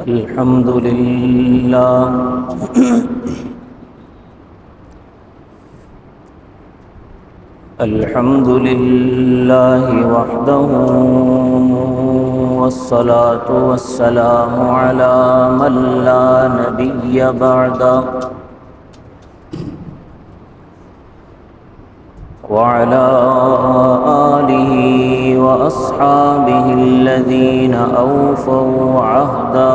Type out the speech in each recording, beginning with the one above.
الحمد لله الحمد لله وحده، والصلاة والسلام على من لا نبي بعده، وعلى آله وأصحابه الذين أوفوا عهدا،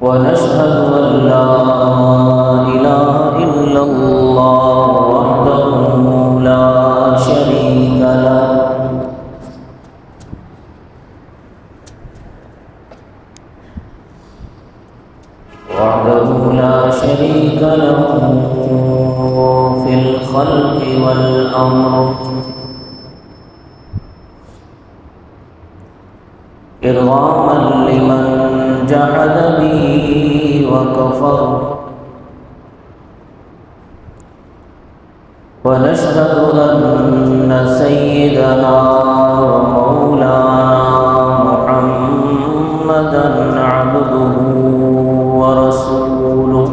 ونشهد أن لا إله إلا الله وحده لا شريك له، في الخلق والأمر، إرغاما لمن جحد به وكفر، ونشهد أن سيدنا ومولانا محمدا عبده ورسوله،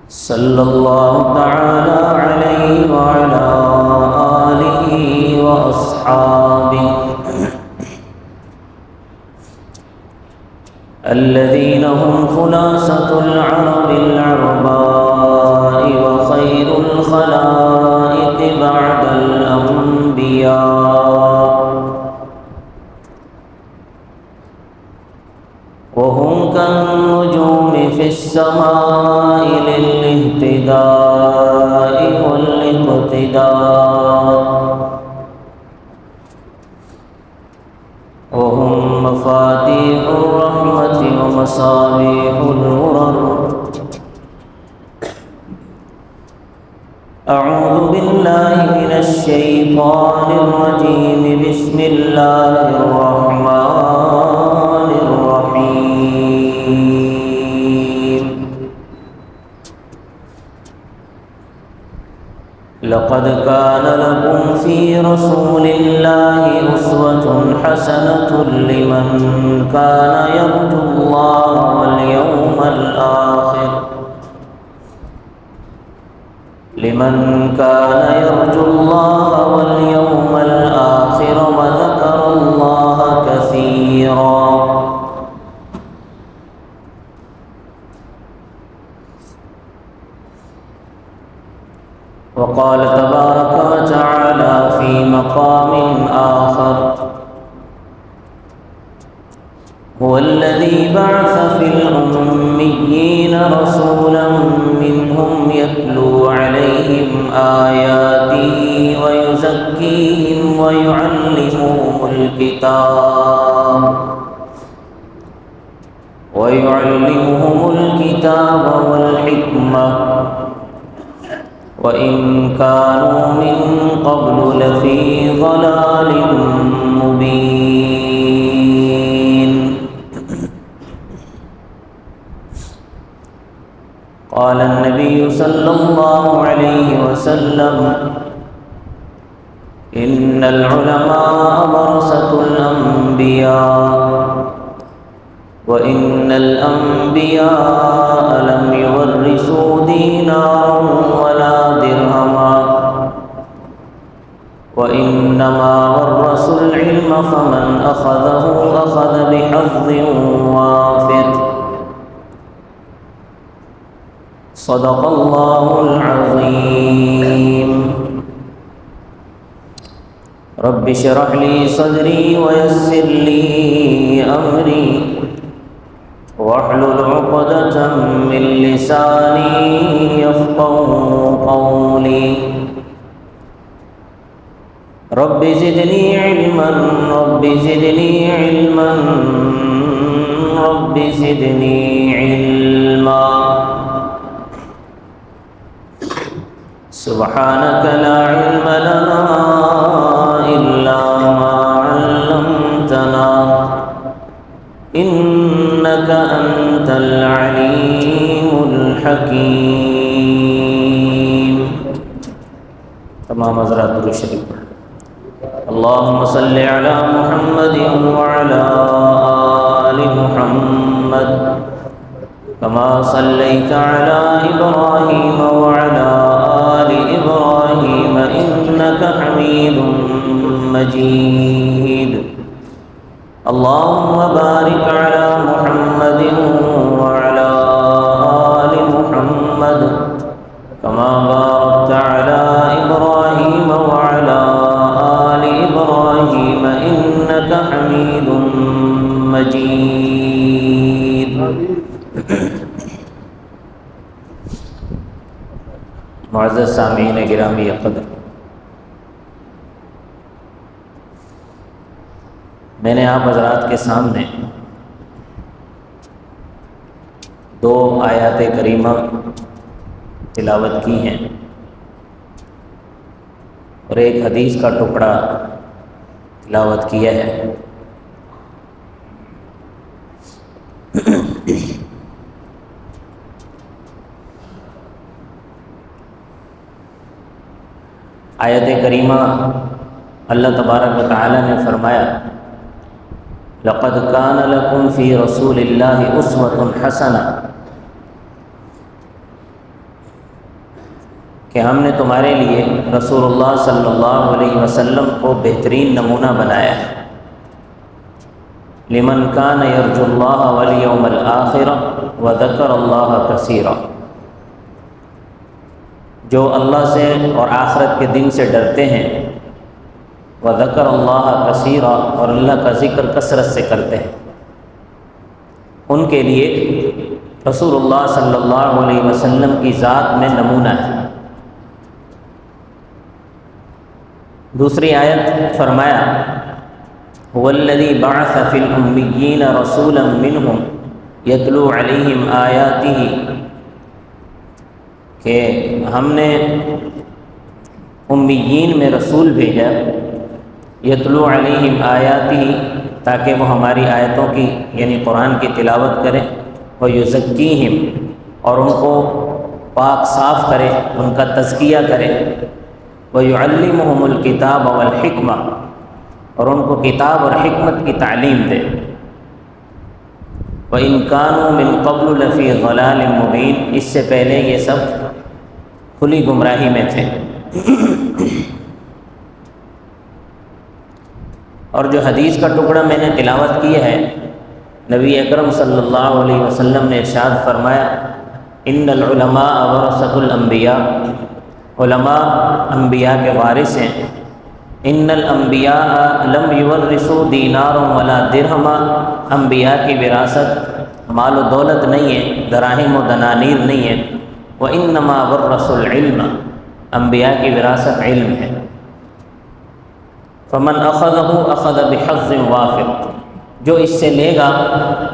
صلى الله تعالى عليه وعلى آله وأصحابه الذين هم خلاصة العرب العرباء، وخير الخلائق بعد الأنبياء، وهم كالنجوم في السماء للاهتداء والاقتداء، وهم مفاتيح الرحمة ومصابيح الغرر. أعوذ بالله من الشيطان الرجيم. بسم الله الرحمن الرحيم. لقد كان لكم في رسول الله أسوة حسنة لمن كان يرجو الله واليوم الآخر وذكر الله كثيرا. وقال تبارك وتعالى في مقام آخر: هو الذي بعث في الأميين رسولا منهم يتلو عليهم آياته ويزكيهم ويعلمهم الكتاب والحكمة، وإن كانوا من قبل لفي ضلال مبين. قال النبي صلى الله عليه وسلم: إن العلماء ورثة الأنبياء، وإن الأنبياء لم يورثوا دينارا ولا درهما، وإنما ورثوا العلم، فمن أخذه أخذ بحظ وافر. صدق الله العظيم. رب اشرح لي صدري ويسر لي أمري، واحلل عقدة من لساني يفقهوا قولي. رب زدني علما، رب زدني علما، رب زدني علما. سبحانك لا علم لنا إلا ما علمتنا، إنك أنت العليم الحكيم. تمام حضرات درود شریف پڑھیں۔ اللهم صل على محمد وعلى آل محمد كما صليت على إبراهيم وعلى آل إبراهيم إنك حميد مجيد اللهم بارك على محمد وعلى آل محمد كما باركت على إبراهيم وعلى آل إبراهيم إنك حميد مجيد۔ معزز سامعین گرامی قدر، میں نے آپ حضرات کے سامنے دو آیات کریمہ تلاوت کی ہیں اور ایک حدیث کا ٹکڑا تلاوت کیا ہے۔ آیت کریمہ اللہ تبارک و تعالی نے فرمایا لقد كان لكم في رسول الله اسوة حسنہ، کہ ہم نے تمہارے لیے رسول اللہ صلی اللہ علیہ وسلم کو بہترین نمونہ بنایا ہے۔ لمن كان يرجو الله واليوم الآخر وذكر الله كثيرا، جو اللہ سے اور آخرت کے دن سے ڈرتے ہیں، وذکر اللہ کثیرا، اور اللہ کا ذکر کثرت سے کرتے ہیں، ان کے لیے رسول اللہ صلی اللہ علیہ وسلم کی ذات میں نمونہ ہے۔ دوسری آیت فرمایا هو الذی بعث فی الامیین رسولا منہم یتلو علیہم آیاتہ، کہ ہم نے امیین میں رسول بھیجا یتلو علیہم آیاتہ، تاکہ وہ ہماری آیتوں کی یعنی قرآن کی تلاوت کریں، ویزکیہم، اور ان کو پاک صاف کرے، ان کا تزکیہ کرے، ویعلمہم الکتاب والحکمہ، اور ان کو کتاب اور حکمت کی تعلیم دے، وَإِن كَانُوا مِن قَبْلُ لَفِي ضَلَالٍ مُبِينٍ، اس سے پہلے یہ سب کھلی گمراہی میں تھے۔ اور جو حدیث کا ٹکڑا میں نے تلاوت کیا ہے، نبی اکرم صلی اللہ علیہ وسلم نے ارشاد فرمایا ان العلماء ورثۃ الانبیاء، علماء انبیاء کے وارث ہیں۔ ان الانبیاء لم یورثوا دینارا ولا درہما، انبیاء کی وراثت مال و دولت نہیں ہے، دراہم و دنانیر نہیں ہے۔ وانما ورثوا العلم، انبیاء کی وراثت علم ہے۔ فمن اخذہ اخذ بحظ وافر، جو اس سے لے گا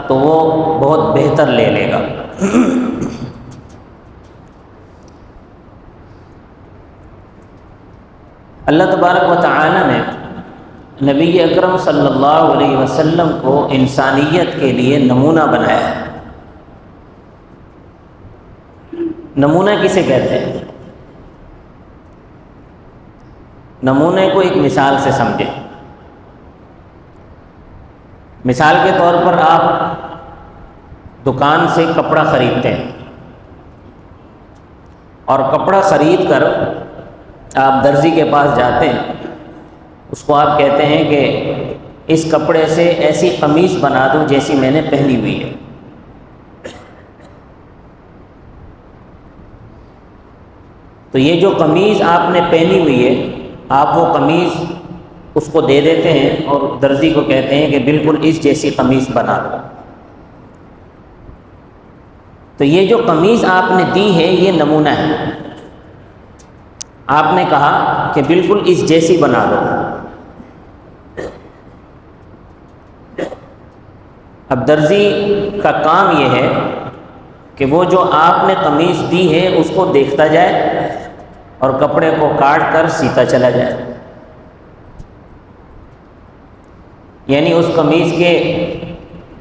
تو وہ بہت بہتر لے لے گا۔ اللہ تبارک و تعالی نے نبی اکرم صلی اللہ علیہ وسلم کو انسانیت کے لیے نمونہ بنایا ہے۔ نمونہ کسے کہتے ہیں؟ نمونے کو ایک مثال سے سمجھیں۔ مثال کے طور پر آپ دکان سے کپڑا خریدتے ہیں اور کپڑا خرید کر آپ درزی کے پاس جاتے ہیں، اس کو آپ کہتے ہیں کہ اس کپڑے سے ایسی قمیص بنا دو جیسی میں نے پہنی ہوئی ہے۔ تو یہ جو قمیض آپ نے پہنی ہوئی ہے، آپ وہ قمیض اس کو دے دیتے ہیں اور درزی کو کہتے ہیں کہ بالکل اس جیسی قمیض بنا دو۔ تو یہ جو قمیض آپ نے دی ہے یہ نمونہ ہے، آپ نے کہا کہ بالکل اس جیسی بنا دو۔ اب درزی کا کام یہ ہے کہ وہ جو آپ نے قمیض دی ہے اس کو دیکھتا جائے اور کپڑے کو کاٹ کر سیتا چلا جائے، یعنی اس قمیض کے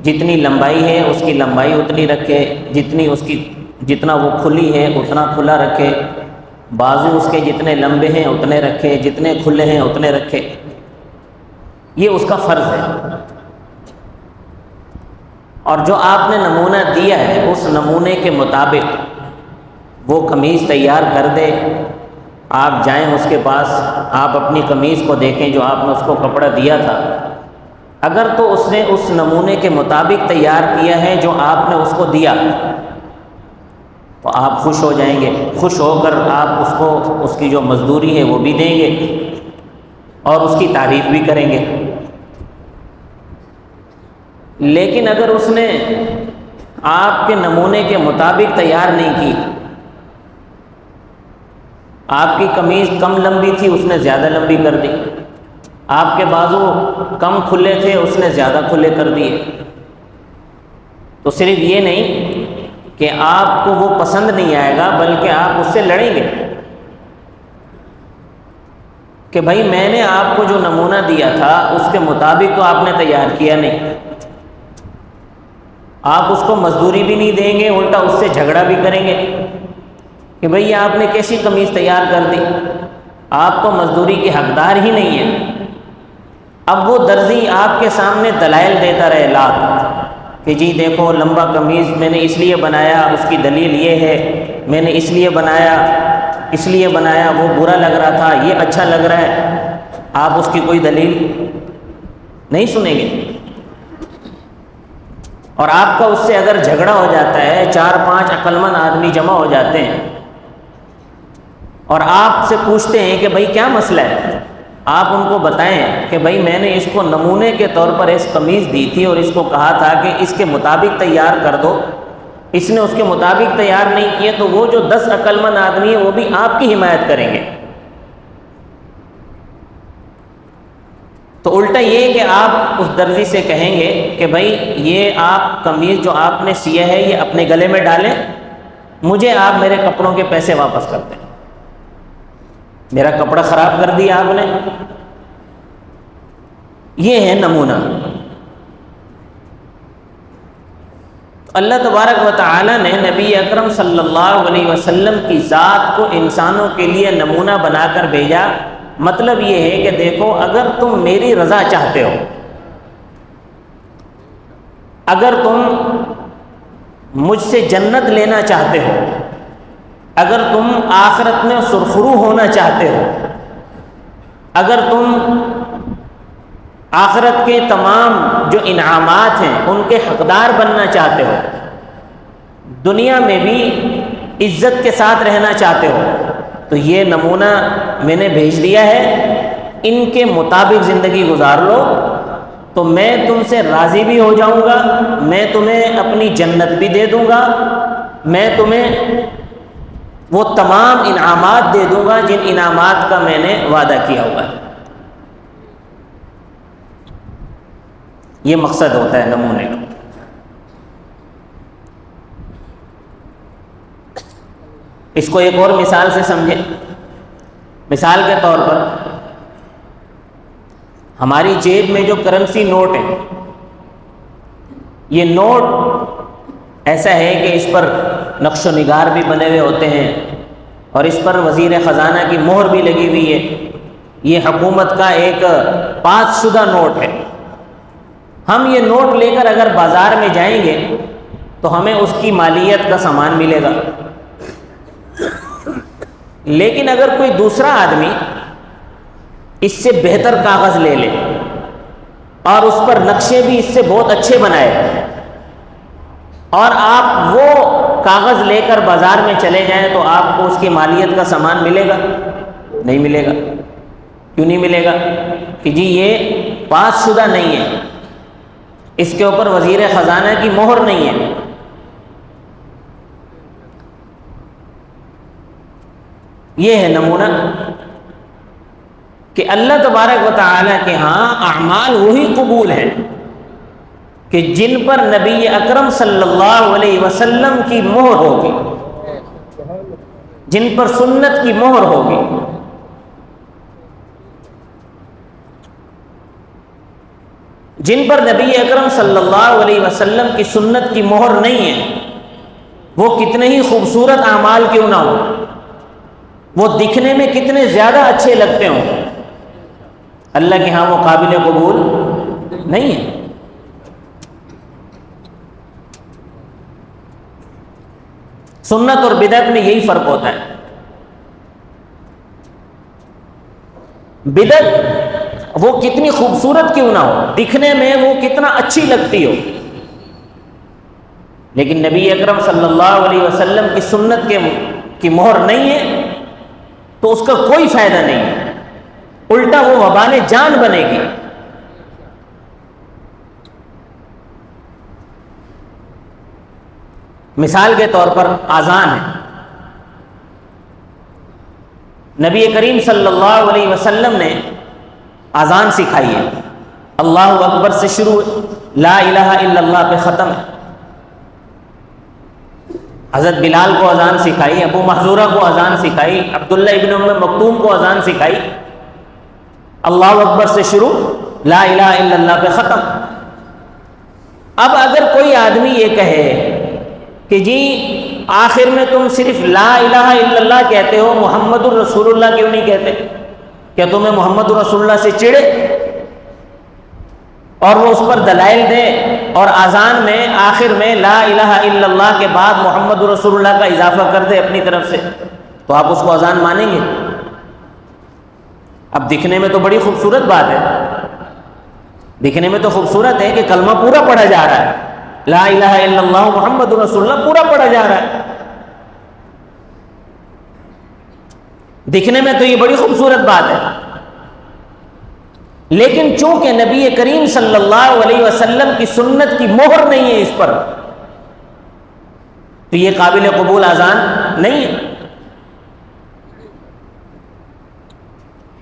جتنی لمبائی ہے اس کی لمبائی اتنی رکھے، جتنا وہ کھلی ہے اتنا کھلا رکھے، بازو اس کے جتنے لمبے ہیں اتنے رکھے، جتنے کھلے ہیں اتنے رکھے، یہ اس کا فرض ہے۔ اور جو آپ نے نمونہ دیا ہے اس نمونے کے مطابق وہ قمیض تیار کر دے، آپ جائیں اس کے پاس، آپ اپنی قمیض کو دیکھیں جو آپ نے اس کو کپڑا دیا تھا، اگر تو اس نے اس نمونے کے مطابق تیار کیا ہے جو آپ نے اس کو دیا تو آپ خوش ہو جائیں گے، خوش ہو کر آپ اس کو اس کی جو مزدوری ہے وہ بھی دیں گے اور اس کی تعریف بھی کریں گے۔ لیکن اگر اس نے آپ کے نمونے کے مطابق تیار نہیں کی، آپ کی قمیض کم لمبی تھی اس نے زیادہ لمبی کر دی، آپ کے بازو کم کھلے تھے اس نے زیادہ کھلے کر دیے، تو صرف یہ نہیں کہ آپ کو وہ پسند نہیں آئے گا بلکہ آپ اس سے لڑیں گے کہ بھائی میں نے آپ کو جو نمونہ دیا تھا اس کے مطابق تو آپ نے تیار کیا نہیں، آپ اس کو مزدوری بھی نہیں دیں گے، الٹا اس سے جھگڑا بھی کریں گے کہ بھئی آپ نے کیسی قمیض تیار کر دی، آپ تو مزدوری کے حقدار ہی نہیں ہیں۔ اب وہ درزی آپ کے سامنے دلائل دیتا رہے لاکھ کہ جی دیکھو لمبا قمیض میں نے اس لیے بنایا، اس کی دلیل یہ ہے، میں نے اس لیے بنایا، وہ برا لگ رہا تھا، یہ اچھا لگ رہا ہے، آپ اس کی کوئی دلیل نہیں سنیں گے۔ اور آپ کا اس سے اگر جھگڑا ہو جاتا ہے، 4-5 عقلمند آدمی جمع ہو جاتے ہیں اور آپ سے پوچھتے ہیں کہ بھائی کیا مسئلہ ہے، آپ ان کو بتائیں کہ بھائی میں نے اس کو نمونے کے طور پر اس قمیض دی تھی اور اس کو کہا تھا کہ اس کے مطابق تیار کر دو، اس نے اس کے مطابق تیار نہیں کیے، تو وہ جو 10 عقلمند آدمی ہیں وہ بھی آپ کی حمایت کریں گے۔ تو الٹا یہ کہ آپ اس درزی سے کہیں گے کہ بھائی یہ آپ قمیض جو آپ نے سیا ہے یہ اپنے گلے میں ڈالیں، مجھے آپ میرے کپڑوں کے پیسے واپس کر دیں، میرا کپڑا خراب کر دیا آپ نے۔ یہ ہے نمونہ۔ اللہ تبارک و تعالی نے نبی اکرم صلی اللہ علیہ وسلم کی ذات کو انسانوں کے لیے نمونہ بنا کر بھیجا۔ مطلب یہ ہے کہ دیکھو اگر تم میری رضا چاہتے ہو، اگر تم مجھ سے جنت لینا چاہتے ہو، اگر تم آخرت میں سرخرو ہونا چاہتے ہو، اگر تم آخرت کے تمام جو انعامات ہیں ان کے حقدار بننا چاہتے ہو، دنیا میں بھی عزت کے ساتھ رہنا چاہتے ہو، تو یہ نمونہ میں نے بھیج دیا ہے، ان کے مطابق زندگی گزار لو تو میں تم سے راضی بھی ہو جاؤں گا، میں تمہیں اپنی جنت بھی دے دوں گا، میں تمہیں وہ تمام انعامات دے دوں گا جن انعامات کا میں نے وعدہ کیا ہوا ہے۔ یہ مقصد ہوتا ہے نمونے کا۔ اس کو ایک اور مثال سے سمجھیں۔ مثال کے طور پر ہماری جیب میں جو کرنسی نوٹ ہے، یہ نوٹ ایسا ہے کہ اس پر نقش و نگار بھی بنے ہوئے ہوتے ہیں اور اس پر وزیر خزانہ کی مہر بھی لگی ہوئی ہے، یہ حکومت کا ایک پاس شدہ نوٹ ہے۔ ہم یہ نوٹ لے کر اگر بازار میں جائیں گے تو ہمیں اس کی مالیت کا سامان ملے گا، لیکن اگر کوئی دوسرا آدمی اس سے بہتر کاغذ لے لے اور اس پر نقشے بھی اس سے بہت اچھے بنائے اور آپ وہ کاغذ لے کر بازار میں چلے جائیں تو آپ کو اس کی مالیت کا سامان ملے گا؟ نہیں ملے گا۔ کیوں نہیں ملے گا؟ کہ جی یہ پاس شدہ نہیں ہے، اس کے اوپر وزیر خزانہ کی مہر نہیں ہے۔ یہ ہے نمونہ کہ اللہ تبارک و تعالیٰ کے ہاں اعمال وہی قبول ہیں کہ جن پر نبی اکرم صلی اللہ علیہ وسلم کی مہر ہوگی، جن پر سنت کی مہر ہوگی۔ جن پر نبی اکرم صلی اللہ علیہ وسلم کی سنت کی مہر نہیں ہے، وہ کتنے ہی خوبصورت اعمال کیوں نہ ہو، وہ دکھنے میں کتنے زیادہ اچھے لگتے ہوں، اللہ کے ہاں وہ قابل قبول نہیں ہے۔ سنت اور بدعت میں یہی فرق ہوتا ہے۔ بدعت وہ کتنی خوبصورت کیوں نہ ہو، دکھنے میں وہ کتنا اچھی لگتی ہو، لیکن نبی اکرم صلی اللہ علیہ وسلم کی سنت کی مہر نہیں ہے تو اس کا کوئی فائدہ نہیں ہے، الٹا وہ وبال جان بنے گی۔ مثال کے طور پر اذان ہے، نبی کریم صلی اللہ علیہ وسلم نے اذان سکھائی ہے، اللہ اکبر سے شروع، لا الہ الا اللہ پہ ختم ہے۔ حضرت بلال کو اذان سکھائی، ابو محذورہ کو اذان سکھائی، عبداللہ ابن ام مکتوم کو اذان سکھائی، اللہ اکبر سے شروع، لا الہ الا اللہ پہ ختم۔ اب اگر کوئی آدمی یہ کہے کہ جی آخر میں تم صرف لا الہ الا اللہ کہتے ہو، محمد الرسول اللہ کیوں نہیں کہتے؟ کیا تمہیں محمد الرسول اللہ سے چڑے؟ اور وہ اس پر دلائل دے اور اذان میں آخر میں لا الہ الا اللہ کے بعد محمد رسول اللہ کا اضافہ کر دے اپنی طرف سے، تو آپ اس کو اذان مانیں گے؟ اب دکھنے میں تو بڑی خوبصورت بات ہے، دکھنے میں تو خوبصورت ہے کہ کلمہ پورا پڑھا جا رہا ہے، لا الہ الا اللہ محمد رسول اللہ پورا پڑھا جا رہا ہے، دکھنے میں تو یہ بڑی خوبصورت بات ہے، لیکن چونکہ نبی کریم صلی اللہ علیہ وسلم کی سنت کی مہر نہیں ہے اس پر، تو یہ قابل قبول اذان نہیں ہے۔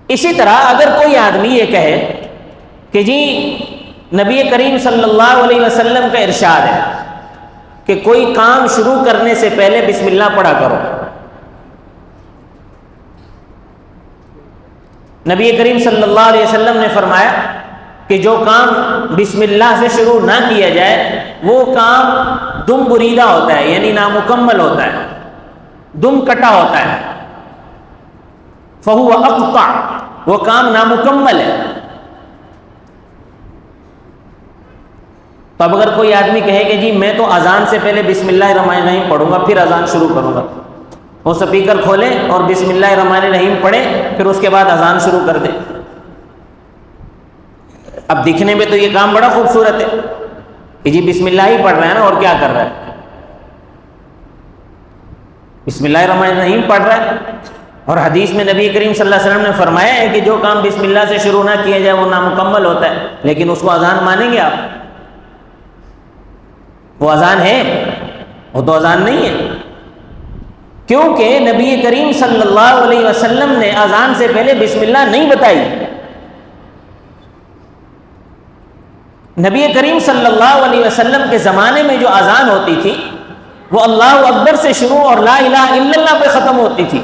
اسی طرح اگر کوئی آدمی یہ کہے کہ جی نبی کریم صلی اللہ علیہ وسلم کا ارشاد ہے کہ کوئی کام شروع کرنے سے پہلے بسم اللہ پڑھا کرو، نبی کریم صلی اللہ علیہ وسلم نے فرمایا کہ جو کام بسم اللہ سے شروع نہ کیا جائے وہ کام دم بریدہ ہوتا ہے، یعنی نامکمل ہوتا ہے، دم کٹا ہوتا ہے، فہو اقطع، وہ کام نامکمل ہے۔ تو اب اگر کوئی آدمی کہے کہ جی میں تو اذان سے پہلے بسم اللہ الرحمن الرحیم پڑھوں گا پھر اذان شروع کروں گا، وہ سپیکر کھولے اور بسم اللہ الرحمن الرحیم پڑھے پھر اس کے بعد اذان شروع کر دے، اب دکھنے میں تو یہ کام بڑا خوبصورت ہے کہ جی بسم اللہ ہی پڑھ رہا ہے نا، اور کیا کر رہا ہے، بسم اللہ الرحمن الرحیم پڑھ رہا ہے، اور حدیث میں نبی کریم صلی اللہ علیہ وسلم نے فرمایا ہے کہ جو کام بسم اللہ سے شروع نہ کیا جائے وہ نامکمل ہوتا ہے، لیکن اس کو اذان مانیں گے آپ؟ وہ اذان ہے؟ وہ تو اذان نہیں ہے، کیونکہ نبی کریم صلی اللہ علیہ وسلم نے اذان سے پہلے بسم اللہ نہیں بتائی۔ نبی کریم صلی اللہ علیہ وسلم کے زمانے میں جو اذان ہوتی تھی وہ اللہ اکبر سے شروع اور لا الہ الا اللہ پہ ختم ہوتی تھی،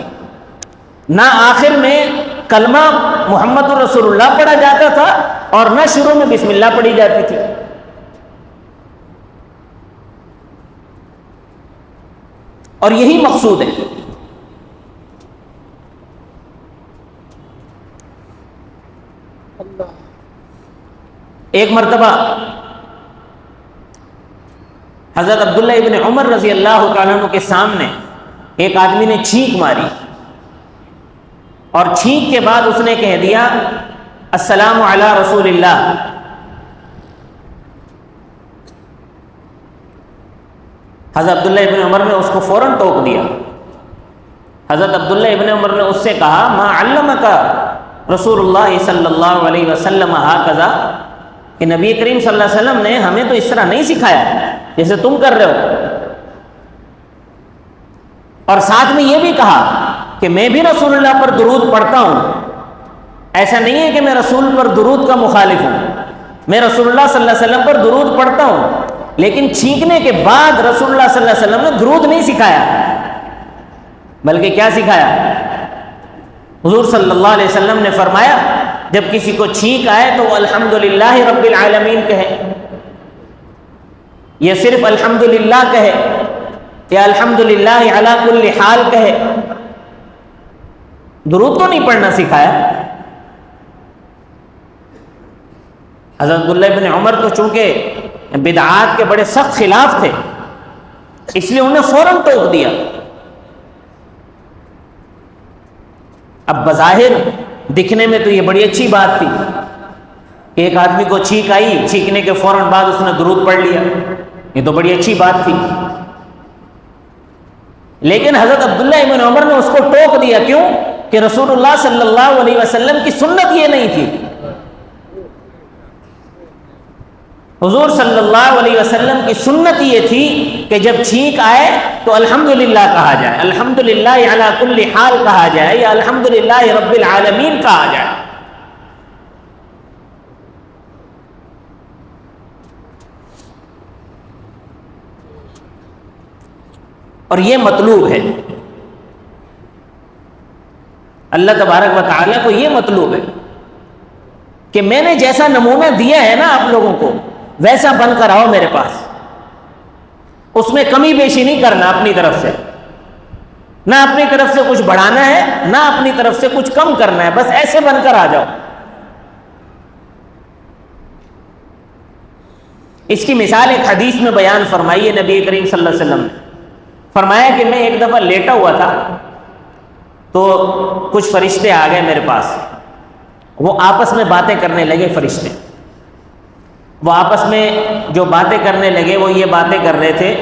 نہ آخر میں کلمہ محمد رسول اللہ پڑھا جاتا تھا اور نہ شروع میں بسم اللہ پڑھی جاتی تھی۔ اور یہی مقصود ہے۔ ایک مرتبہ حضرت عبداللہ ابن عمر رضی اللہ تعالیٰ عنہ کے سامنے ایک آدمی نے چھینک ماری، اور چھینک کے بعد اس نے کہہ دیا السلام علی رسول اللہ۔ حضرت عبداللہ ابن عمر نے اس کو فوراً ٹوک دیا۔ حضرت عبداللہ ابن عمر نے اس سے کہا ما علمک رسول اللہ صلی اللہ علیہ وسلم ہکذا، کہ نبی کریم صلی اللہ علیہ وسلم نے ہمیں تو اس طرح نہیں سکھایا جیسے تم کر رہے ہو، اور ساتھ میں یہ بھی کہا کہ میں بھی رسول اللہ پر درود پڑھتا ہوں، ایسا نہیں ہے کہ میں رسول پر درود کا مخالف ہوں، میں رسول اللہ صلی اللہ علیہ وسلم پر درود پڑھتا ہوں، لیکن چھینکنے کے بعد رسول اللہ صلی اللہ علیہ وسلم نے درود نہیں سکھایا، بلکہ کیا سکھایا؟ حضور صلی اللہ علیہ وسلم نے فرمایا جب کسی کو چھینک آئے تو وہ الحمدللہ رب العالمین کہے، یہ صرف الحمدللہ کہے یا الحمدللہ علی کل حال کہے، درود تو نہیں پڑھنا سکھایا. حضرت عبداللہ بن عمر تو چونکہ بدعات کے بڑے سخت خلاف تھے، اس لیے انہیں فوراً ٹوک دیا. اب بظاہر دکھنے میں تو یہ بڑی اچھی بات تھی کہ ایک آدمی کو چھینک آئی، چھینکنے کے فوراً بعد اس نے درود پڑھ لیا، یہ تو بڑی اچھی بات تھی. لیکن حضرت عبداللہ بن عمر نے اس کو ٹوک دیا. کیوں؟ کہ رسول اللہ صلی اللہ علیہ وسلم کی سنت یہ نہیں تھی. حضور صلی اللہ علیہ وسلم کی سنت یہ تھی کہ جب چھینک آئے تو الحمدللہ کہا جائے، الحمدللہ علی کل حال کہا جائے، یا الحمدللہ رب العالمین کہا جائے. اور یہ مطلوب ہے، اللہ تبارک و تعالیٰ کو یہ مطلوب ہے کہ میں نے جیسا نمونہ دیا ہے نا آپ لوگوں کو، ویسا بن کر آؤ میرے پاس. اس میں کمی بیشی نہیں کرنا اپنی طرف سے، نہ اپنی طرف سے کچھ بڑھانا ہے، نہ اپنی طرف سے کچھ کم کرنا ہے، بس ایسے بن کر آ جاؤ. اس کی مثال ایک حدیث میں بیان فرمائی ہے نبی کریم صلی اللہ علیہ وسلم نے. فرمایا کہ میں ایک دفعہ لیٹا ہوا تھا تو کچھ فرشتے آ گئے میرے پاس. وہ آپس میں باتیں کرنے لگے. فرشتے وہ آپس میں جو باتیں کرنے لگے وہ یہ باتیں کر رہے تھے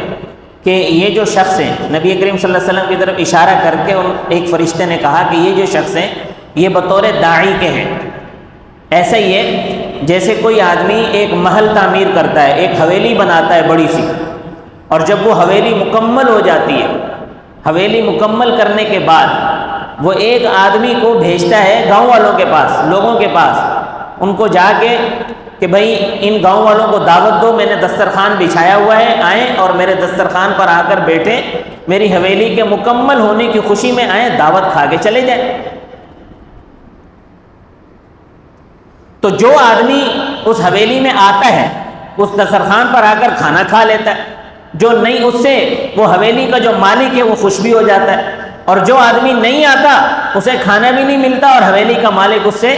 کہ یہ جو شخص ہیں، نبی کریم صلی اللہ علیہ وسلم کی طرف اشارہ کر کے ایک فرشتے نے کہا کہ یہ جو شخص ہیں یہ بطور داعی کے ہیں. ایسا ہی ہے جیسے کوئی آدمی ایک محل تعمیر کرتا ہے، ایک حویلی بناتا ہے بڑی سی، اور جب وہ حویلی مکمل ہو جاتی ہے، حویلی مکمل کرنے کے بعد وہ ایک آدمی کو بھیجتا ہے گاؤں والوں کے پاس، لوگوں کے پاس، ان کو جا کے کہ بھائی ان گاؤں والوں کو دعوت دو، میں نے دسترخوان بچھایا ہوا ہے، آئیں اور میرے دسترخوان پر آ کر بیٹھیں، میری حویلی کے مکمل ہونے کی خوشی میں آئیں، دعوت کھا کے چلے جائیں. تو جو آدمی اس حویلی میں آتا ہے اس دسترخوان پر آ کر کھانا کھا لیتا ہے، جو نہیں اس سے وہ حویلی کا جو مالک ہے وہ خوش بھی ہو جاتا ہے، اور جو آدمی نہیں آتا اسے کھانا بھی نہیں ملتا اور حویلی کا مالک اس سے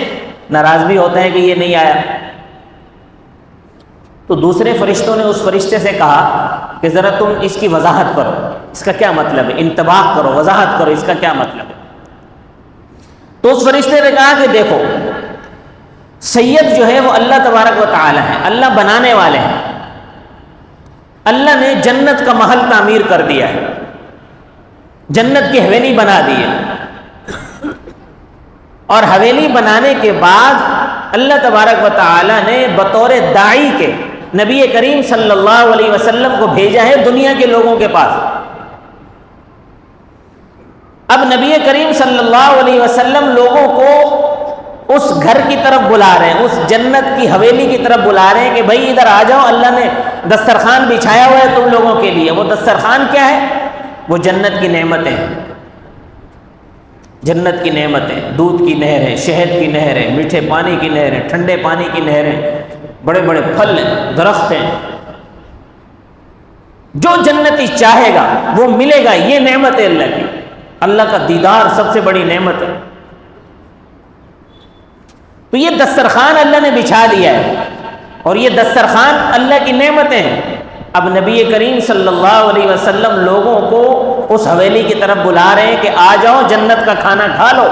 ناراض بھی ہوتا ہے کہ یہ نہیں آیا. تو دوسرے فرشتوں نے اس فرشتے سے کہا کہ ذرا تم اس کی وضاحت کرو، اس کا کیا مطلب ہے، انتباہ کرو، وضاحت کرو، اس کا کیا مطلب ہے. تو اس فرشتے نے کہا کہ دیکھو، سید جو ہے وہ اللہ تبارک و تعالی ہے، اللہ بنانے والے ہیں. اللہ نے جنت کا محل تعمیر کر دیا ہے، جنت کی حویلی بنا دی ہے، اور حویلی بنانے کے بعد اللہ تبارک و تعالی نے بطور داعی کے نبی کریم صلی اللہ علیہ وسلم کو بھیجا ہے دنیا کے لوگوں کے پاس. اب نبی کریم صلی اللہ علیہ وسلم لوگوں کو اس گھر کی طرف بلا رہے ہیں، اس جنت کی حویلی کی طرف بلا رہے ہیں کہ بھائی ادھر آ جاؤ، اللہ نے دسترخوان بچھایا ہوا ہے تم لوگوں کے لیے. وہ دسترخوان کیا ہے؟ وہ جنت کی نعمتیں ہیں. جنت کی نعمتیں، دودھ کی نہر ہے، شہد کی نہر ہے، میٹھے پانی کی نہر ہے، ٹھنڈے پانی کی نہر ہے، بڑے بڑے پھل ہیں، درخت ہیں. جو جنتی چاہے گا وہ ملے گا. یہ نعمت ہے اللہ کی. اللہ کا دیدار سب سے بڑی نعمت ہے. تو یہ دسترخوان اللہ نے بچھا دیا ہے اور یہ دسترخوان اللہ کی نعمتیں ہیں. اب نبی کریم صلی اللہ علیہ وسلم لوگوں کو اس حویلی کی طرف بلا رہے ہیں کہ آ جاؤ جنت کا کھانا کھا لو.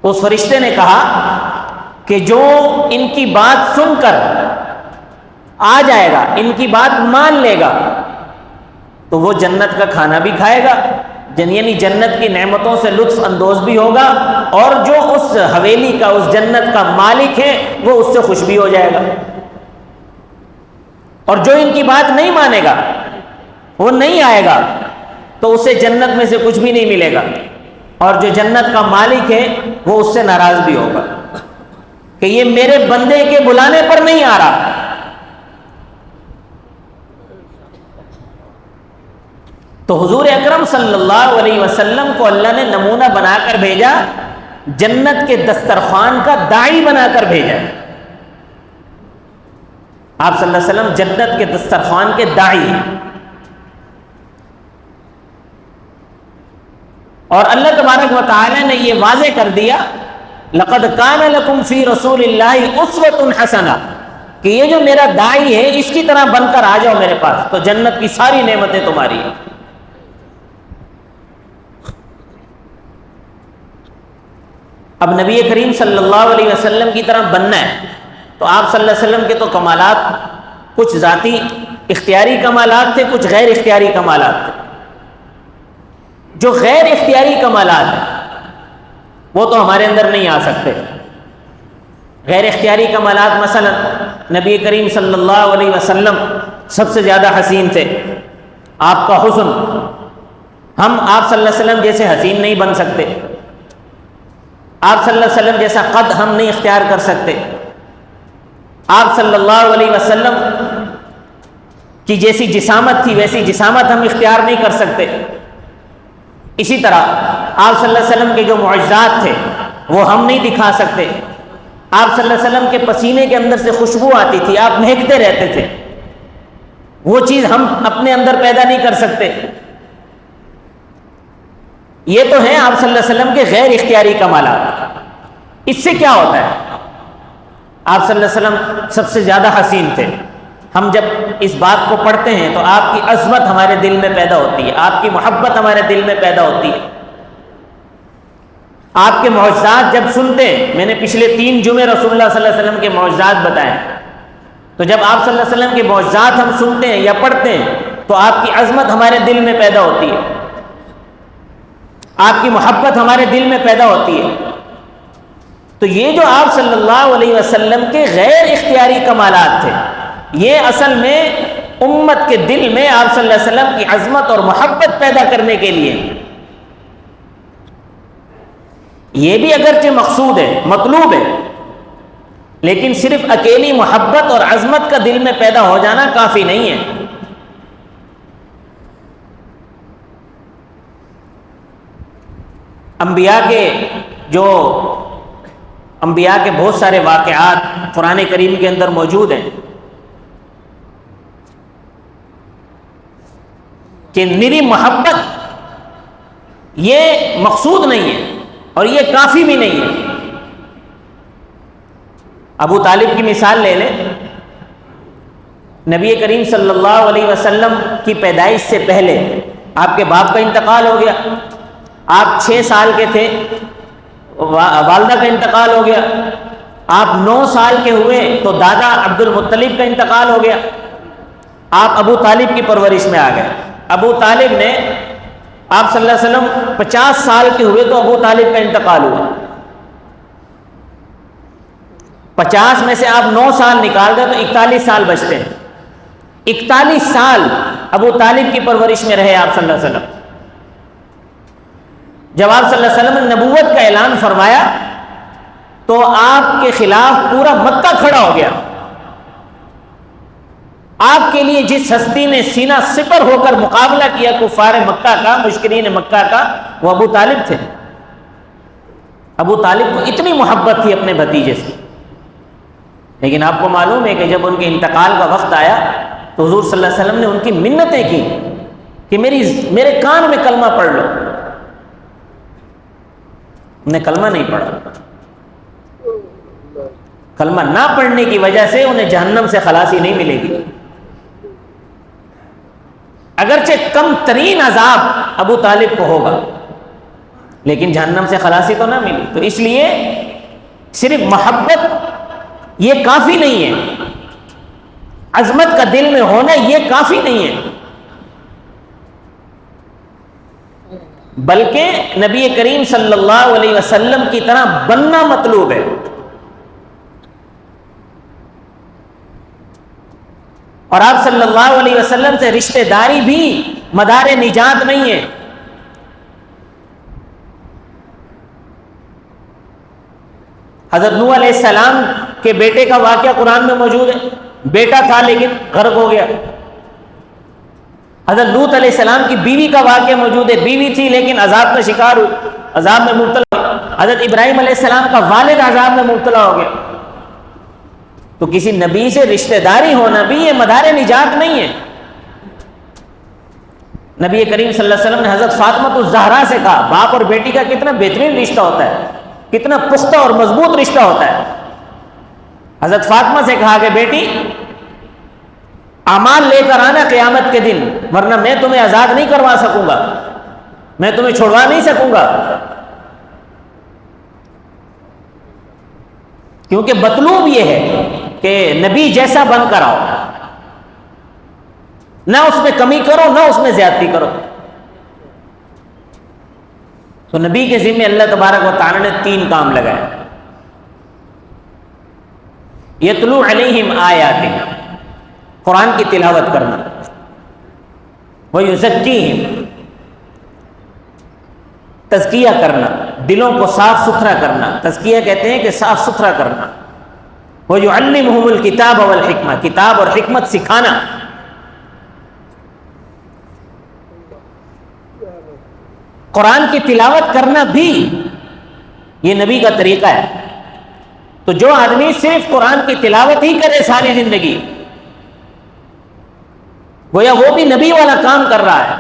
اس فرشتے نے کہا کہ جو ان کی بات سن کر آ جائے گا، ان کی بات مان لے گا، تو وہ جنت کا کھانا بھی کھائے گا، یعنی جنت کی نعمتوں سے لطف اندوز بھی ہوگا، اور جو اس حویلی کا، اس جنت کا مالک ہے وہ اس سے خوش بھی ہو جائے گا. اور جو ان کی بات نہیں مانے گا، وہ نہیں آئے گا، تو اسے جنت میں سے کچھ بھی نہیں ملے گا، اور جو جنت کا مالک ہے وہ اس سے ناراض بھی ہوگا کہ یہ میرے بندے کے بلانے پر نہیں آ رہا. تو حضور اکرم صلی اللہ علیہ وسلم کو اللہ نے نمونہ بنا کر بھیجا، جنت کے دسترخوان کا داعی بنا کر بھیجا. آپ صلی اللہ علیہ وسلم جنت کے دسترخوان کے داعی ہیں. اور اللہ تبارک و تعالی نے یہ واضح کر دیا لقد کان لکم فی رسول اللہ اسوۃ حسنہ کہ یہ جو میرا داعی ہے اس کی طرح بن کر آ جاؤ میرے پاس تو جنت کی ساری نعمتیں تمہاری ہیں۔ اب نبی کریم صلی اللہ علیہ وسلم کی طرح بننا ہے تو آپ صلی اللہ علیہ وسلم کے تو کمالات کچھ ذاتی اختیاری کمالات تھے، کچھ غیر اختیاری کمالات تھے۔ جو غیر اختیاری کمالات ہیں وہ تو ہمارے اندر نہیں آ سکتے۔ غیر اختیاری کمالات مثلا نبی کریم صلی اللہ علیہ وسلم سب سے زیادہ حسین تھے، آپ کا حسن، ہم آپ صلی اللہ علیہ وسلم جیسے حسین نہیں بن سکتے، آپ صلی اللہ علیہ وسلم جیسا قد ہم نہیں اختیار کر سکتے، آپ صلی اللہ علیہ وسلم کی جیسی جسامت تھی ویسی جسامت ہم اختیار نہیں کر سکتے۔ اسی طرح آپ صلی اللہ علیہ وسلم کے جو معجزات تھے وہ ہم نہیں دکھا سکتے۔ آپ صلی اللہ علیہ وسلم کے پسینے کے اندر سے خوشبو آتی تھی، آپ مہکتے رہتے تھے، وہ چیز ہم اپنے اندر پیدا نہیں کر سکتے۔ یہ تو ہیں آپ صلی اللہ علیہ وسلم کے غیر اختیاری کمالات۔ اس سے کیا ہوتا ہے؟ آپ صلی اللہ علیہ وسلم سب سے زیادہ حسین تھے۔ ہم جب اس بات کو پڑھتے ہیں تو آپ کی عظمت ہمارے دل میں پیدا ہوتی ہے، آپ کی محبت ہمارے دل میں پیدا ہوتی ہے۔ آپ کے معجزات جب سنتے ہیں، میں نے پچھلے 3 جمعے رسول اللہ صلی اللہ علیہ وسلم کے معجزات بتائے، تو جب آپ صلی اللہ علیہ وسلم کے معجزات ہم سنتے ہیں یا پڑھتے ہیں تو آپ کی عظمت ہمارے دل میں پیدا ہوتی ہے، آپ کی محبت ہمارے دل میں پیدا ہوتی ہے۔ تو یہ جو آپ صلی اللہ علیہ وسلم کے غیر اختیاری کمالات تھے، یہ اصل میں امت کے دل میں آپ صلی اللہ علیہ وسلم کی عظمت اور محبت پیدا کرنے کے لیے، یہ بھی اگرچہ مقصود ہے، مطلوب ہے، لیکن صرف اکیلی محبت اور عظمت کا دل میں پیدا ہو جانا کافی نہیں ہے۔ انبیاء کے بہت سارے واقعات قرآن کریم کے اندر موجود ہیں کہ نری محبت یہ مقصود نہیں ہے اور یہ کافی بھی نہیں ہے۔ ابو طالب کی مثال لے لیں، نبی کریم صلی اللہ علیہ وسلم کی پیدائش سے پہلے آپ کے باپ کا انتقال ہو گیا، آپ 6 سال کے تھے، والدہ کا انتقال ہو گیا، آپ 9 سال کے ہوئے تو دادا عبد المطلب کا انتقال ہو گیا، آپ ابو طالب کی پرورش میں آ گئے۔ ابو طالب نے، آپ صلی اللہ علیہ وسلم 50 سال کے ہوئے تو ابو طالب کا انتقال ہوا، 50 میں سے آپ 9 سال نکال دیں تو 41 سال بچتے ہیں۔ 41 سال ابو طالب کی پرورش میں رہے آپ صلی اللہ علیہ وسلم۔ جب آپ صلی اللہ علیہ وسلم نے نبوت کا اعلان فرمایا تو آپ کے خلاف پورا مکہ کھڑا ہو گیا۔ آپ کے لیے جس ہستی نے سینہ سپر ہو کر مقابلہ کیا کفار مکہ کا، مشرکین مکہ کا، وہ ابو طالب تھے۔ ابو طالب کو اتنی محبت تھی اپنے بھتیجے سے، لیکن آپ کو معلوم ہے کہ جب ان کے انتقال کا وقت آیا تو حضور صلی اللہ علیہ وسلم نے ان کی منتیں کی کہ میرے کان میں کلمہ پڑھ لو۔ انہیں کلمہ نہیں پڑھا، کلمہ نہ پڑھنے کی وجہ سے انہیں جہنم سے خلاصی نہیں ملے گی، اگرچہ کم ترین عذاب ابو طالب کو ہوگا لیکن جہنم سے خلاصی تو نہ ملی۔ تو اس لیے صرف محبت یہ کافی نہیں ہے، عظمت کا دل میں ہونا یہ کافی نہیں ہے، بلکہ نبی کریم صلی اللہ علیہ وسلم کی طرح بننا مطلوب ہے۔ اور آپ صلی اللہ علیہ وسلم سے رشتہ داری بھی مدار نجات نہیں ہے۔ حضرت نوح علیہ السلام کے بیٹے کا واقعہ قرآن میں موجود ہے، بیٹا تھا لیکن غرق ہو گیا۔ حضرت لوط علیہ السلام کی بیوی کا واقعہ موجود ہے، بیوی تھی لیکن عذاب کا شکار ہوئی، عذاب میں مبتلا ہوئی۔ حضرت ابراہیم علیہ السلام کا والد عذاب میں مبتلا ہو گیا۔ تو کسی نبی سے رشتہ داری ہونا بھی یہ مدار نجات نہیں ہے۔ نبی کریم صلی اللہ علیہ وسلم نے حضرت فاطمہ الزہرا سے کہا، باپ اور بیٹی کا کتنا بہترین رشتہ ہوتا ہے، کتنا پختہ اور مضبوط رشتہ ہوتا ہے۔ حضرت فاطمہ سے کہا کہ بیٹی اعمال لے کر آنا قیامت کے دن، ورنہ میں تمہیں آزاد نہیں کروا سکوں گا، میں تمہیں چھڑوا نہیں سکوں گا، کیونکہ مطلوب یہ ہے کہ نبی جیسا بن کر آؤ، نہ اس میں کمی کرو نہ اس میں زیادتی کرو۔ تو نبی کے ذمہ اللہ تبارک و تعالی نے 3 کام لگائے۔ یتلو علیہم آیاتہ، قرآن کی تلاوت کرنا، ویزکیہم، تزکیہ کرنا، دلوں کو صاف ستھرا کرنا، تزکیہ کہتے ہیں کہ صاف ستھرا کرنا، ویعلمہم الکتاب والحکمہ، کتاب اور حکمت سکھانا۔ قرآن کی تلاوت کرنا بھی یہ نبی کا طریقہ ہے۔ تو جو آدمی صرف قرآن کی تلاوت ہی کرے ساری زندگی، گویا وہ بھی نبی والا کام کر رہا ہے۔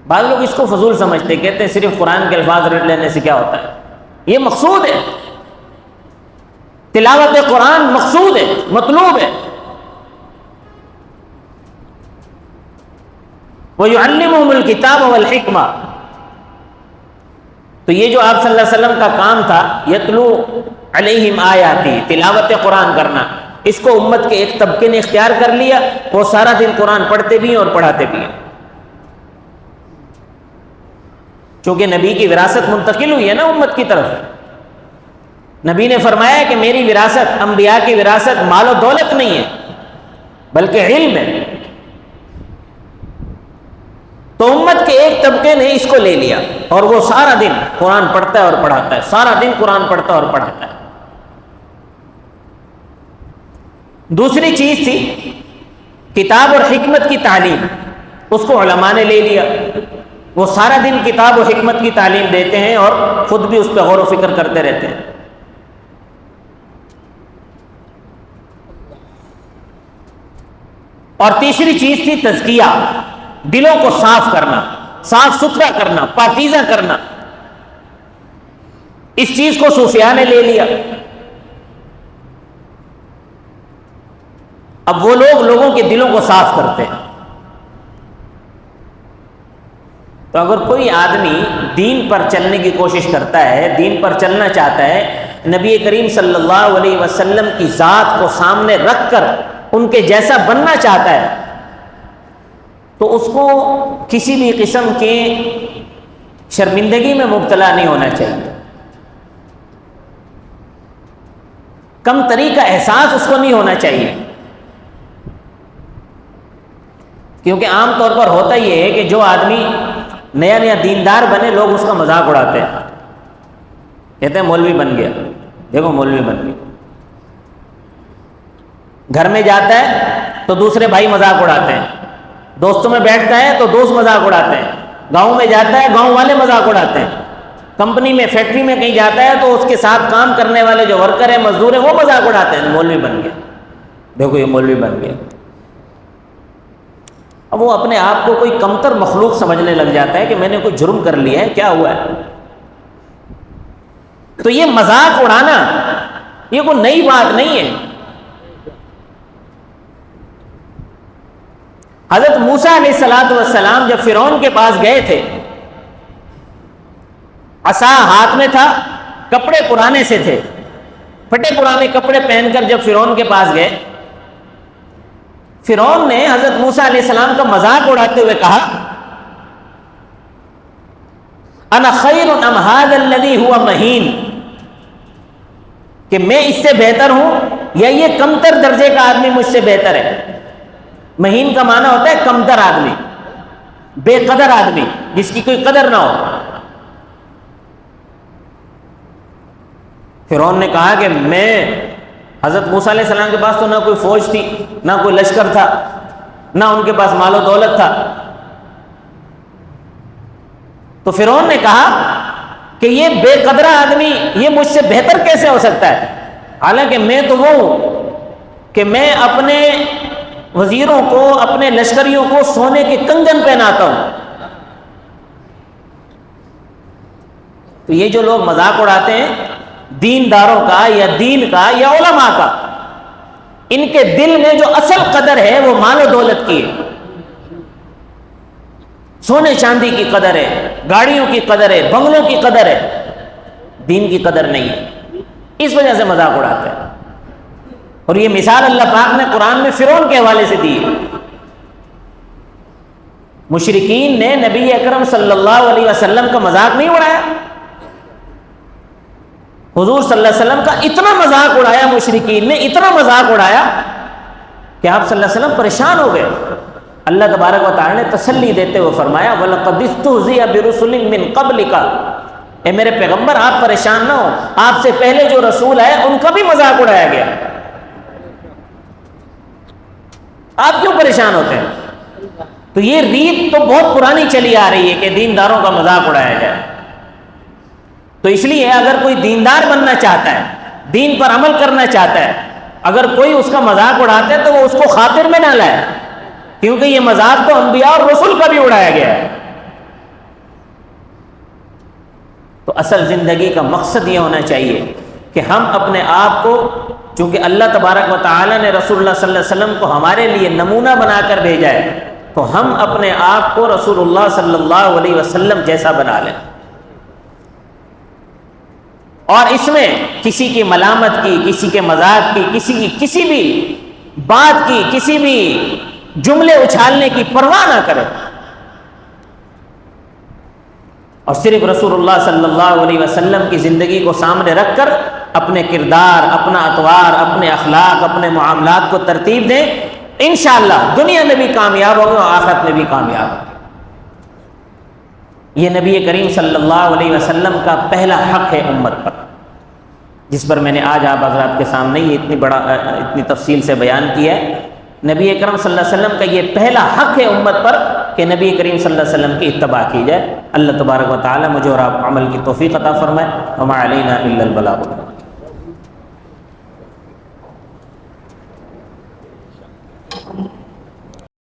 بعض لوگ اس کو فضول سمجھتے، کہتے ہیں صرف قرآن کے الفاظ رٹ لینے سے کیا ہوتا ہے، یہ مقصود ہے، تلاوت قرآن مقصود ہے، مطلوب ہے۔ وَيُعَلِّمُهُمُ الْكِتَابَ وَالْحِكْمَةَ، تو یہ جو آپ صلی اللہ علیہ وسلم کا کام تھا، یتلو علیہم آیاتی، تلاوت قرآن کرنا، اس کو امت کے ایک طبقے نے اختیار کر لیا، وہ سارا دن قرآن پڑھتے بھی ہیں اور پڑھاتے بھی ہیں۔ چونکہ نبی کی وراثت منتقل ہوئی ہے نا امت کی طرف۔ نبی نے فرمایا کہ میری وراثت، انبیاء کی وراثت مال و دولت نہیں ہے بلکہ علم ہے۔ تو امت کے ایک طبقے نے اس کو لے لیا اور وہ سارا دن قرآن پڑھتا ہے اور پڑھاتا ہے، سارا دن قرآن پڑھتا ہے اور پڑھاتا ہے۔ دوسری چیز تھی کتاب اور حکمت کی تعلیم، اس کو علماء نے لے لیا، وہ سارا دن کتاب و حکمت کی تعلیم دیتے ہیں اور خود بھی اس پہ غور و فکر کرتے رہتے ہیں۔ اور تیسری چیز تھی تزکیہ، دلوں کو صاف کرنا، صاف ستھرا کرنا، پاکیزہ کرنا۔ اس چیز کو صوفیاء نے لے لیا۔ اب وہ لوگ لوگوں کے دلوں کو صاف کرتے ہیں۔ تو اگر کوئی آدمی دین پر چلنے کی کوشش کرتا ہے، دین پر چلنا چاہتا ہے، نبی کریم صلی اللہ علیہ وسلم کی ذات کو سامنے رکھ کر ان کے جیسا بننا چاہتا ہے، تو اس کو کسی بھی قسم کی شرمندگی میں مبتلا نہیں ہونا چاہیے، کم تری کا احساس اس کو نہیں ہونا چاہیے۔ کیونکہ عام طور پر ہوتا یہ ہے کہ جو آدمی نیا نیا دیندار بنے، لوگ اس کا مذاق اڑاتے ہیں، کہتے ہیں مولوی بن گیا، دیکھو مولوی بن گیا۔ گھر میں جاتا ہے تو دوسرے بھائی مذاق اڑاتے ہیں، دوستوں میں بیٹھتا ہے تو دوست مذاق اڑاتے ہیں، گاؤں میں جاتا ہے گاؤں والے مذاق اڑاتے ہیں، کمپنی میں فیکٹری میں کہیں جاتا ہے تو اس کے ساتھ کام کرنے والے جو ورکر ہیں، مزدور ہیں، وہ مذاق اڑاتے ہیں، مولوی بن گیا، دیکھو یہ مولوی بن گیا۔ اب وہ اپنے آپ کو کوئی کمتر مخلوق سمجھنے لگ جاتا ہے کہ میں نے کوئی جرم کر لیا ہے، کیا ہوا ہے۔ تو یہ مذاق اڑانا یہ کوئی نئی بات نہیں ہے۔ حضرت موسیٰ علیہ السلام جب فرعون کے پاس گئے تھے، عصا ہاتھ میں تھا، کپڑے پرانے سے تھے، پھٹے پرانے کپڑے پہن کر جب فرعون کے پاس گئے، فرعون نے حضرت موسیٰ علیہ السلام کا مذاق اڑاتے ہوئے کہا، انا خیر ام ھذا الذی ھو مہین، کہ میں اس سے بہتر ہوں یا یہ کمتر درجے کا آدمی مجھ سے بہتر ہے۔ مہین کا معنی ہوتا ہے کمتر آدمی، بے قدر آدمی، جس کی کوئی قدر نہ ہو۔ فرعون نے کہا کہ میں، حضرت موسیٰ علیہ السلام کے پاس تو نہ کوئی فوج تھی، نہ کوئی لشکر تھا، نہ ان کے پاس مال و دولت تھا۔ تو فرعون نے کہا کہ یہ بے قدرہ آدمی یہ مجھ سے بہتر کیسے ہو سکتا ہے، حالانکہ میں تو وہ ہوں کہ میں اپنے وزیروں کو، اپنے لشکریوں کو سونے کے کنگن پہناتا ہوں. تو یہ جو لوگ مذاق اڑاتے ہیں دینداروں کا یا دین کا یا علماء کا، ان کے دل میں جو اصل قدر ہے وہ مال و دولت کی ہے، سونے چاندی کی قدر ہے، گاڑیوں کی قدر ہے، بنگلوں کی قدر ہے، دین کی قدر نہیں ہے. اس وجہ سے مذاق اڑاتے ہیں. اور یہ مثال اللہ پاک نے قرآن میں فرعون کے حوالے سے دی ہے. مشرکین نے نبی اکرم صلی اللہ علیہ وسلم کا مذاق نہیں اڑایا. حضور صلی اللہ علیہ وسلم کا اتنا مذاق اڑایا مشرکین نے، اتنا مذاق اڑایا کہ آپ صلی اللہ علیہ وسلم پریشان ہو گئے. اللہ تبارک و تعالی نے تسلی دیتے ہوئے فرمایا وَلَقَدِ اسْتُهْزِئَ بِرُسُلٍ مِّن قَبْلِكَ، اے میرے پیغمبر آپ پریشان نہ ہو، آپ سے پہلے جو رسول ہے ان کا بھی مذاق اڑایا گیا، آپ کیوں پریشان ہوتے ہیں؟ تو یہ ریت تو بہت پرانی چلی آ رہی ہے کہ دینداروں کا مذاق اڑایا جائے. تو اس لیے اگر کوئی دیندار بننا چاہتا ہے، دین پر عمل کرنا چاہتا ہے، اگر کوئی اس کا مذاق اڑاتا ہے تو وہ اس کو خاطر میں نہ لائے، کیونکہ یہ مذاق تو انبیاء اور رسول کا بھی اڑایا گیا ہے. تو اصل زندگی کا مقصد یہ ہونا چاہیے کہ ہم اپنے آپ کو، چونکہ اللہ تبارک و تعالی نے رسول اللہ صلی اللہ علیہ وسلم کو ہمارے لیے نمونہ بنا کر بھیجا ہے، تو ہم اپنے آپ کو رسول اللہ صلی اللہ علیہ وسلم جیسا بنا لیں. اور اس میں کسی کی ملامت کی، کسی کے مذاق کی، کسی بھی بات کی، کسی بھی جملے اچھالنے کی پرواہ نہ کرے، اور صرف رسول اللہ صلی اللہ علیہ وسلم کی زندگی کو سامنے رکھ کر اپنے کردار، اپنا اطوار، اپنے اخلاق، اپنے معاملات کو ترتیب دیں. انشاءاللہ دنیا میں بھی کامیاب ہوگا اور آخرت میں بھی کامیاب ہوگا. یہ نبی کریم صلی اللہ علیہ وسلم کا پہلا حق ہے امت پر، جس پر میں نے آج آپ حضرات کے سامنے یہ اتنی تفصیل سے بیان کیا ہے. نبی اکرم صلی اللہ علیہ وسلم کا یہ پہلا حق ہے امت پر کہ نبی کریم صلی اللہ علیہ وسلم کی اتباع کی جائے. اللہ تبارک و تعالی مجھے اور آپ عمل کی توفیق عطا فرمائے. وما علینا الا البلاغ.